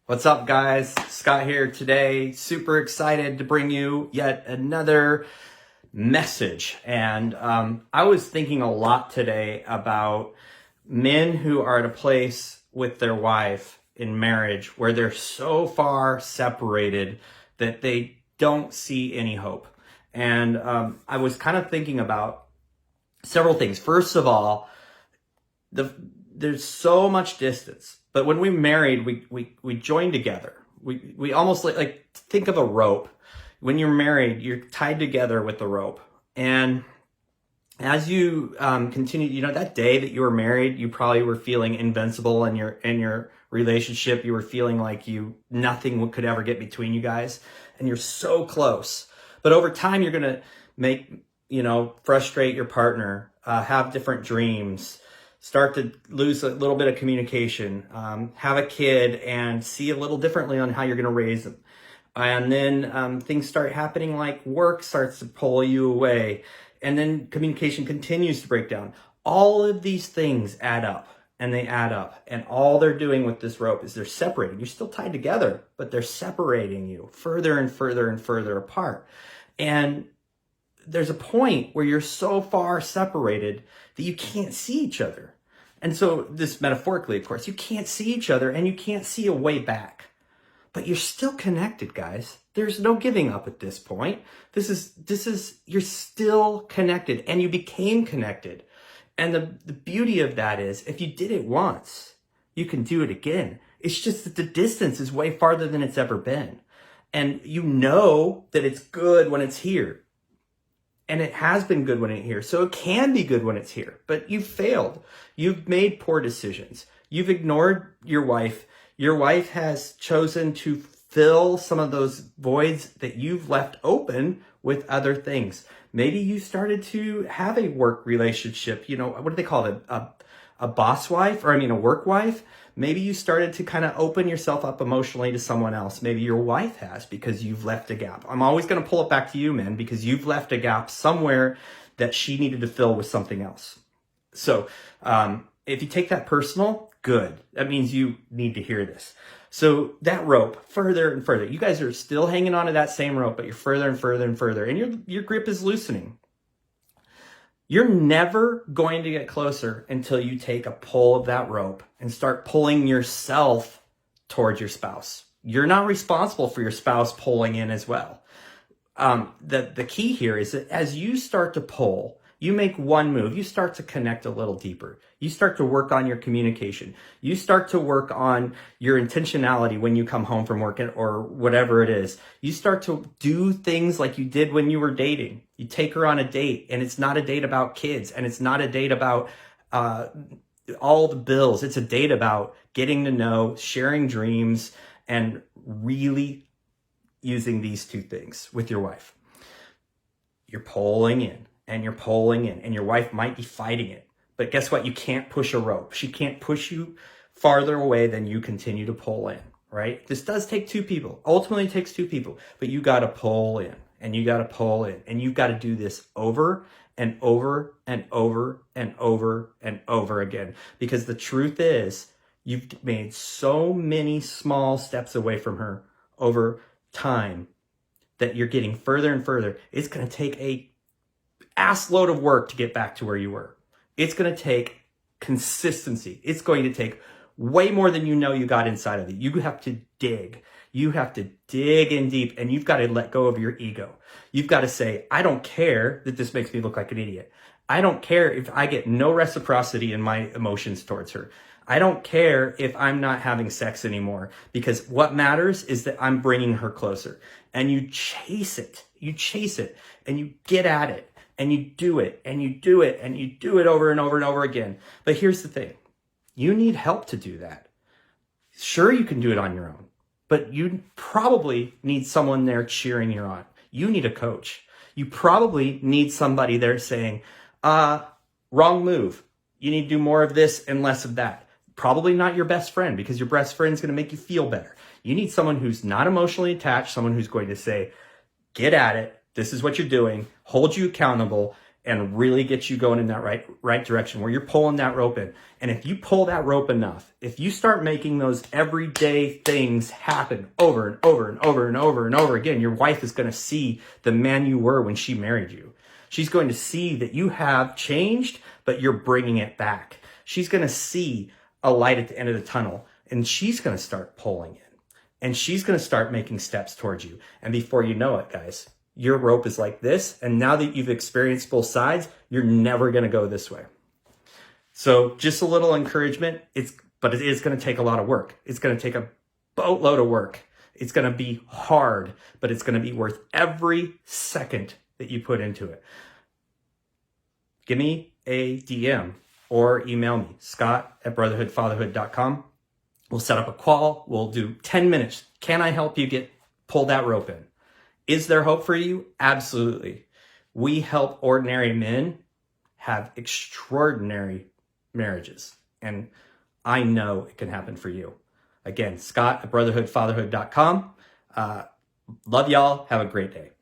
What's up, guys? Scott here today. Super excited to bring you yet another message. And I was thinking a lot today about men who are at a place with their wife in marriage where they're so far separated that they don't see any hope. And I was kind of thinking about several things. First of all, there's so much distance. But when we married, we joined together. We almost like think of a rope. When you're married, you're tied together with the rope. And as you continue, that day that you were married, you probably were feeling invincible in your relationship. You were feeling like nothing could ever get between you guys, and you're so close. But over time, you're gonna frustrate your partner, have different dreams, start to lose a little bit of communication, have a kid and see a little differently on how you're going to raise them. And then things start happening, like work starts to pull you away. And then communication continues to break down. All of these things add up and they add up. And all they're doing with this rope is they're separating. You're still tied together, but they're separating you further and further and further apart. And there's a point where you're so far separated that you can't see each other. And so this metaphorically, of course, you can't see each other and you can't see a way back, but you're still connected, guys. There's no giving up at this point. You're still connected and you became connected. And the beauty of that is if you did it once, you can do it again. It's just that the distance is way farther than it's ever been. And you know that it's good when it's here. And it has been good when it's here. So it can be good when it's here. But you've failed. You've made poor decisions. You've ignored your wife. Your wife has chosen to fill some of those voids that you've left open with other things. Maybe you started to have a work relationship. What do they call it? A boss wife, a work wife. Maybe you started to kind of open yourself up emotionally to someone else. Maybe your wife has, because you've left a gap. I'm always going to pull it back to you, men, because you've left a gap somewhere that she needed to fill with something else. So if you take that personal, good. That means you need to hear this. So that rope, further and further. You guys are still hanging on to that same rope, but you're further and further and further, and your grip is loosening. You're never going to get closer until you take a pull of that rope and start pulling yourself towards your spouse. You're not responsible for your spouse pulling in as well. The key here is that as you start to pull, you make one move, you start to connect a little deeper. You start to work on your communication. You start to work on your intentionality when you come home from work or whatever it is. You start to do things like you did when you were dating. You take her on a date, and it's not a date about kids, and it's not a date about all the bills. It's a date about getting to know, sharing dreams, and really using these two things with your wife. You're pulling in. And you're pulling in, and your wife might be fighting it. But guess what? You can't push a rope. She can't push you farther away than you continue to pull in, right? This does take two people. Ultimately, it takes two people. But you got to pull in, and you got to pull in. And you've got to do this over and over and over and over and over again. Because the truth is, you've made so many small steps away from her over time that you're getting further and further. It's going to take a ass load of work to get back to where you were. It's going to take consistency. It's going to take way more than you got inside of it. You have to dig. You have to dig in deep, and you've got to let go of your ego. You've got to say, I don't care that this makes me look like an idiot. I don't care if I get no reciprocity in my emotions towards her. I don't care if I'm not having sex anymore, because what matters is that I'm bringing her closer. And you chase it. You chase it, and you get at it. And you do it, and you do it, and you do it over and over and over again. But here's the thing. You need help to do that. Sure, you can do it on your own, but you probably need someone there cheering you on. You need a coach. You probably need somebody there saying, wrong move. You need to do more of this and less of that. Probably not your best friend, because your best friend is going to make you feel better. You need someone who's not emotionally attached, someone who's going to say, get at it. This is what you're doing, hold you accountable, and really get you going in that right direction where you're pulling that rope in. And if you pull that rope enough, if you start making those everyday things happen over and over and over and over and over again, your wife is going to see the man you were when she married you. She's going to see that you have changed, but you're bringing it back. She's going to see a light at the end of the tunnel, and she's going to start pulling in, and she's going to start making steps towards you. And before you know it, guys, your rope is like this. And now that you've experienced both sides, you're never going to go this way. So just a little encouragement. But it is going to take a lot of work. It's going to take a boatload of work. It's going to be hard, but it's going to be worth every second that you put into it. Give me a DM or email me, scott@brotherhoodfatherhood.com. We'll set up a call. We'll do 10 minutes. Can I help you pull that rope in? Is there hope for you? Absolutely. We help ordinary men have extraordinary marriages. And I know it can happen for you. Again, scott@brotherhoodfatherhood.com. Love y'all. Have a great day.